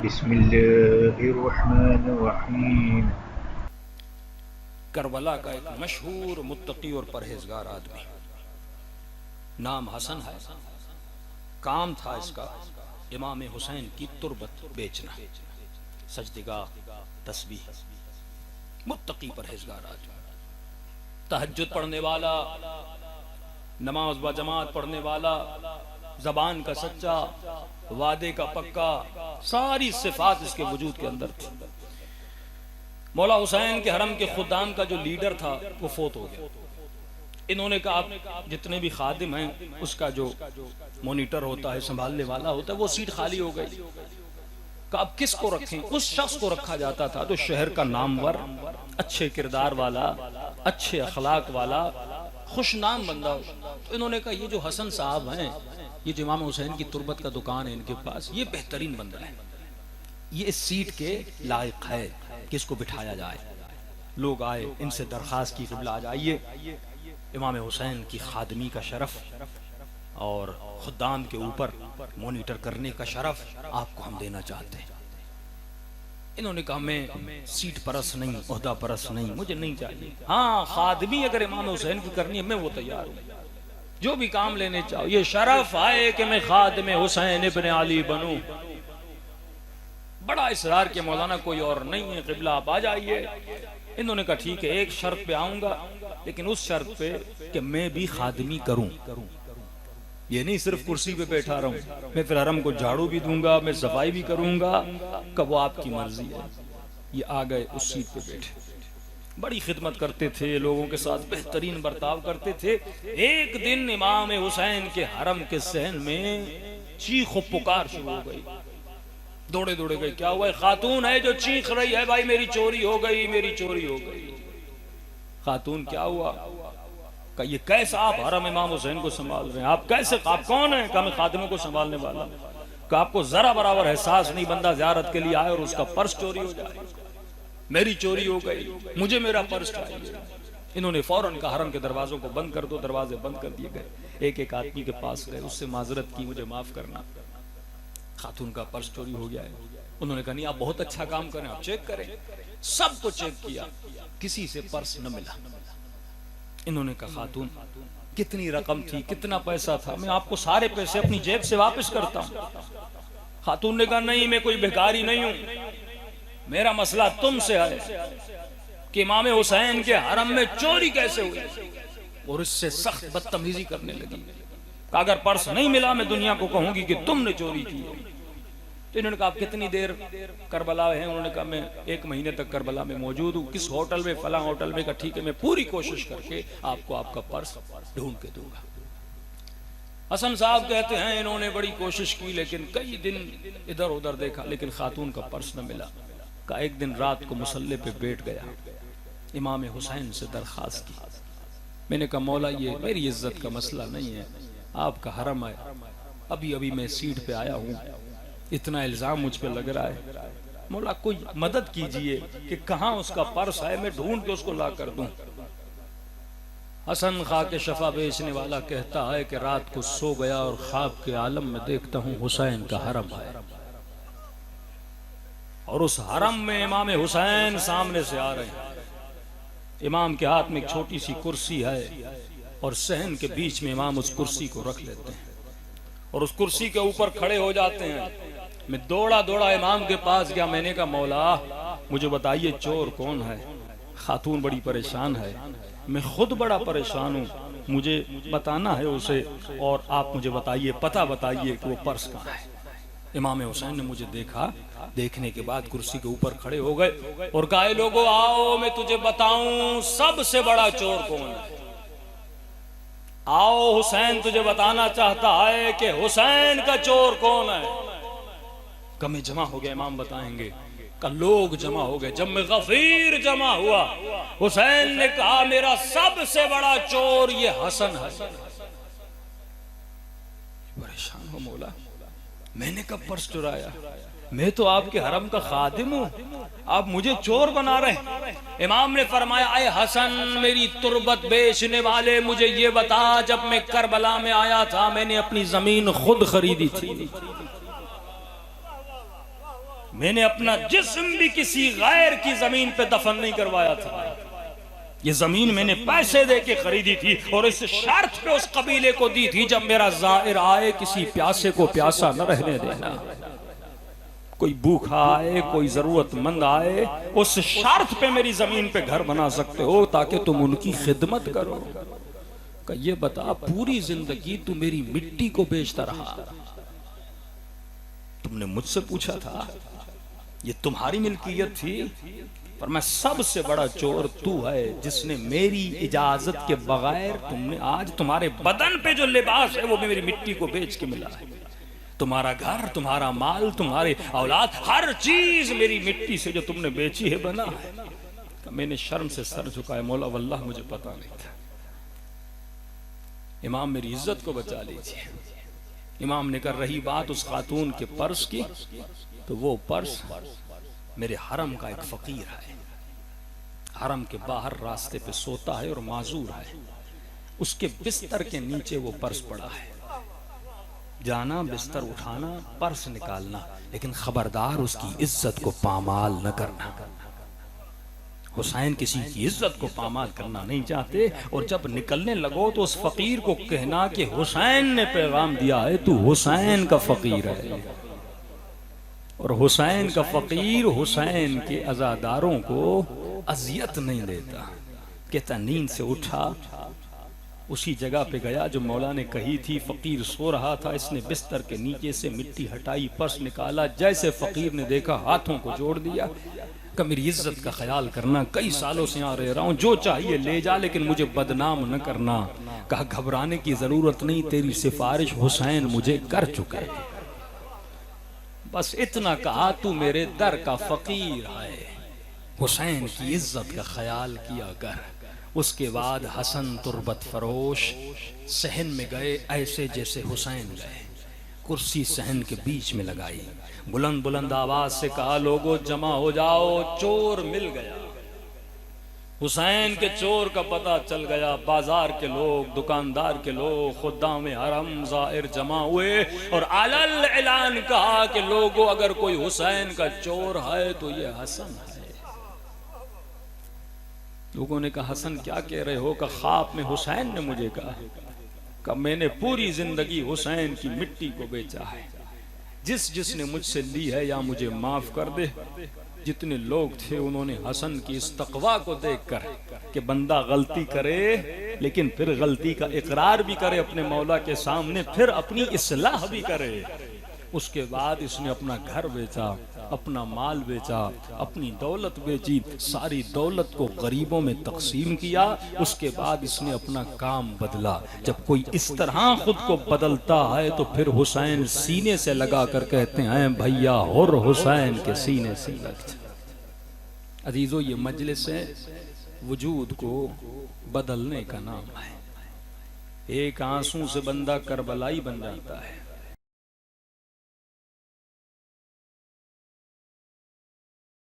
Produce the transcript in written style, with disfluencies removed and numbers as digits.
बिस्मिल्लाहिर्रहमानिर्रहीम। करबला का एक मशहूर मुत्तकी और परहेजगार आदमी, नाम हसन है। काम था इसका इमाम हुसैन की तुरबत बेचना, सजदिगाह, तस्बीह। मुत्तकी परहेजगार आदमी, तहज्जुद पढ़ने वाला, नमाज व जमात पढ़ने वाला, जबान का सच्चा, वादे का पक्का, सारी सिफात इसके वजूद के अंदर थी। मौला हुसैन के हरम के खुदाम का जो लीडर था वो फोत हो गया। इन्होंने कहा आप जितने भी खादिम हैं उसका जो मॉनिटर होता है, संभालने वाला होता है, वो सीट खाली हो गई। कहा अब किसको रखें? उस शख्स को रखा जाता था तो शहर का नामवर, अच्छे किरदार वाला, अच्छे अखलाक वाला, खुश नाम बंदा हो। तो इन्होंने कहा ये जो हसन साहब हैं, ये जो इमाम हुसैन की तुरबत का दुकान है इनके पास, ये बेहतरीन बंदा है, ये इस सीट के लायक है कि इसको बिठाया जाए। लोग आए, इनसे दरखास्त की क़िबला आ जाइए, इमाम हुसैन की खादमी का शरफ और खुदाम के ऊपर मॉनिटर करने का शरफ आपको हम देना चाहते हैं। इन्होंने कहा मैं सीट परस नहीं, ओहदा परस नहीं, मुझे नहीं चाहिए। हाँ, खादमी अगर इमाम हुसैन की करनी है मैं वो तैयार हूँ, जो भी काम लेने चाहो। ये शरफ आए कि मैं खादिम हुसैन इब्न अली बनूं। बड़ा इसरार के मौलाना कोई और नहीं है, क़िबला आप आ जाइए। इन्होंने कहा ठीक है, एक शर्त पे आऊंगा, लेकिन उस शर्त पे कि मैं भी खादमी करूं, ये नहीं सिर्फ कुर्सी पे बैठा रहूं, मैं फिर हरम को झाड़ू भी दूंगा, मैं सफाई भी करूंगा। कब वो आपकी मर्जी है। ये आ गए, उस सीट पे बैठे, बड़ी खिदमत करते थे, लोगों के साथ बेहतरीन बर्ताव करते थे। एक दिन इमाम हुसैन के हरम के सहन में चीख पुकार शुरू हो गई। दौड़े दौड़े गए, क्या हुआ? खातून है जो चीख रही है, भाई मेरी चोरी हो गई, मेरी चोरी हो गई। खातून क्या हुआ? का ये कैसा आप हरम इमाम हुसैन को संभाल रहे हैं? आप कैसे, आप कौन है? का मैं खादिमों को संभालने वाला। का आपको जरा बराबर एहसास नहीं, बंदा ज़ियारत के लिए आए और उसका पर्स चोरी हो जाए। मेरी चोरी हो गई, मुझे मेरा पर्स चाहिए। इन्होंने फौरन कहा हरम के दरवाजों को बंद कर दो। दरवाजे बंद कर दिए गए। एक एक आदमी के पास गए, उससे माजरत की, मुझे माफ करना, खातून का पर्स चोरी हो गया है। उन्होंने कहा नहीं, आप बहुत अच्छा काम करें, आप चेक करें। सबको चेक किया, किसी से पर्स न मिला। इन्होंने कहा खातून कितनी रकम थी, कितना पैसा था? मैं आपको सारे पैसे अपनी जेब से वापस करता हूं। खातून ने कहा नहीं, मैं कोई भिखारी नहीं हूं, मेरा मसला तुमसे है कि इमाम हुसैन के हरम में चोरी कैसे हुई। और इससे सख्त बदतमीजी करने लगी। अगर पर्स नहीं मिला मैं दुनिया को कहूंगी कि तुमने चोरी की है। तो इन्होंने कहा आप कितनी देर करबला है? उन्होंने कहा मैं 1 महीने तक करबला में मौजूद हूँ। किस होटल में? फला होटल में। का ठीक है, मैं पूरी कोशिश करके आपको आपका पर्स ढूंढ के दूंगा। हसन साहब कहते हैं इन्होंने बड़ी कोशिश की, लेकिन कई दिन इधर उधर देखा, लेकिन खातून का पर्स न मिला। का एक दिन रात को मुसल्ले पे बैठ गया, इमाम हुसैन से दरखास्त की। मैंने कहा मौला ये मेरी इज्जत का मसला नहीं है, आपका हरम है, अभी अभी मैं सीट पे आया हूँ, इतना इल्जाम मुझ पे लग रहा है, मौला कोई मदद कीजिए कि कहाँ उसका पर्स है, मैं ढूंढ के उसको ला कर दूं। हसन खा के शफा बेचने वाला कहता है कि रात को सो गया और ख्वाब के आलम में देखता हूँ हुसैन का हरम है, और उस हरम में इमाम हुसैन सामने से आ रहे हैं। इमाम के हाथ में एक छोटी सी कुर्सी है और सहन के बीच में इमाम उस कुर्सी को रख लेते हैं और उस कुर्सी के ऊपर खड़े हो जाते हैं। मैं दौड़ा दौड़ा इमाम के पास गया। मैंने कहा मौला मुझे बताइए चोर कौन है? खातून बड़ी परेशान है, मैं खुद बड़ा परेशान हूँ, मुझे बताना है उसे, और आप मुझे बताइए, पता बताइए कि वो पर्स कहाँ है। इमाम हुसैन ने मुझे देखा, देखने के बाद कुर्सी के ऊपर खड़े हो गए और कहा लोगों आओ मैं तुझे बताऊं सबसे बड़ा चोर कौन है। आओ हुसैन तुझे बताना चाहता है कि हुसैन का चोर कौन है। कमें जमा हो गया, इमाम बताएंगे। का लोग जमा हो गए। जब में गफीर जमा हुआ, हुसैन ने कहा मेरा सबसे बड़ा चोर ये हसन है। परेशान हो मौला, मैंने कब पर्स चुराया? मैं तो आपके हरम का खादिम हूँ, आप मुझे चोर बना रहे हैं। इमाम ने फरमाया आए हसन मेरी तुरबत बेचने वाले, मुझे ये बता जब मैं करबला में आया था मैंने अपनी जमीन खुद खरीदी थी। मैंने अपना जिस्म भी किसी गैर की जमीन पे दफन नहीं करवाया था। ये जमीन मैंने पैसे दे के खरीदी थी और इस शर्त पे उस कबीले को दी थी, जब मेरा जाहिर आए किसी प्यासे को प्यासा न रहने देना, कोई भूखा आए, कोई जरूरतमंद आए, उस शर्त पे मेरी जमीन पे घर बना सकते हो ताकि तुम उनकी खिदमत करो। का ये बता, पूरी जिंदगी तू मेरी मिट्टी को बेचता रहा, तुमने मुझसे पूछा था ये तुम्हारी मिल्कियत थी, पर मैं सबसे बड़ा चोर तू है जिसने मेरी इजाजत के बगैर, तुमने आज तुम्हारे बदन पे जो लिबास है वो भी मेरी मिट्टी को बेच के मिला है। तुम्हारा घर, तुम्हारा माल, तुम्हारे औलाद, हर चीज मेरी मिट्टी से जो तुमने बेची है बना है। मैंने शर्म से सर झुकाया, मौला वल्लाह मुझे पता नहीं था। इमाम मेरी इज्जत को बचा लीजिए। इमाम ने कर रही बात उस खातून के पर्स की, तो वो पर्स मेरे हरम का एक फकीर है, हरम के बाहर रास्ते पे सोता है और माजूर है, उसके बिस्तर के नीचे वो पर्स पड़ा है। जाना, बिस्तर उठाना, पर्स निकालना, लेकिन खबरदार उसकी इज्जत को पामाल न करना। हुसैन किसी की इज्जत को पामाल करना नहीं चाहते, और जब निकलने लगो तो उस फकीर को कहना कि हुसैन ने पैगाम दिया है, तू हुसैन का फकीर है। और हुसैन का फकीर हुसैन के अज़ादारों को अजियत नहीं देता। कहता नींद से उठा, उसी जगह पे गया जो मौला ने कही थी। फकीर सो रहा था, इसने बिस्तर के नीचे से मिट्टी हटाई, पर्स निकाला, जैसे फकीर ने देखा हाथों को जोड़ दिया। का मेरी इज्जत का ख्याल करना, कई सालों से यहाँ रह रहा हूँ, जो चाहिए ले जा, लेकिन मुझे बदनाम न करना। कहा घबराने की जरूरत नहीं, तेरी सिफारिश हुसैन मुझे कर चुके, बस इतना कहा, तू मेरे दर का फकीर है, हुसैन की इज्जत का ख्याल किया कर। उसके बाद हसन तुरबत फरोश सहन में गए, ऐसे जैसे हुसैन गए। कुर्सी सहन के बीच में लगाई, बुलंद बुलंद आवाज से कहा, लोगों जमा हो जाओ, चोर मिल गया। हुसैन के चोर का पता चल गया। बाजार के लोग, दुकानदार के लोग, खुद्दाम हरम, ज़ाहिर जमा हुए और अलल ऐलान कहा कि लोगों अगर कोई हुसैन का चोर है तो ये हसन है। लोगों ने कहा हसन क्या कह रहे हो? का ख्वाब में हुसैन ने मुझे कहा मैंने पूरी जिंदगी हुसैन की मिट्टी को बेचा है। जिसने मुझसे ली है या मुझे माफ कर दे। जितने लोग थे उन्होंने हसन की इस तकवा को देखकर कि बंदा गलती करे लेकिन फिर गलती का इकरार भी करे अपने मौला के सामने, फिर अपनी इस्लाह भी करे। उसके बाद इसने अपना घर बेचा, अपना माल बेचा, अपनी दौलत बेची, सारी दौलत को गरीबों में तकसीम किया। उसके बाद इसने अपना काम बदला। जब कोई इस तरह खुद को बदलता है तो फिर हुसैन सीने से लगा कर कहते हैं भैया हुर हुसैन के सीने से लग जा। अजीजों, ये मजलिस वजूद को बदलने का नाम है। एक आंसू से बंदा करबलाई बन जाता है।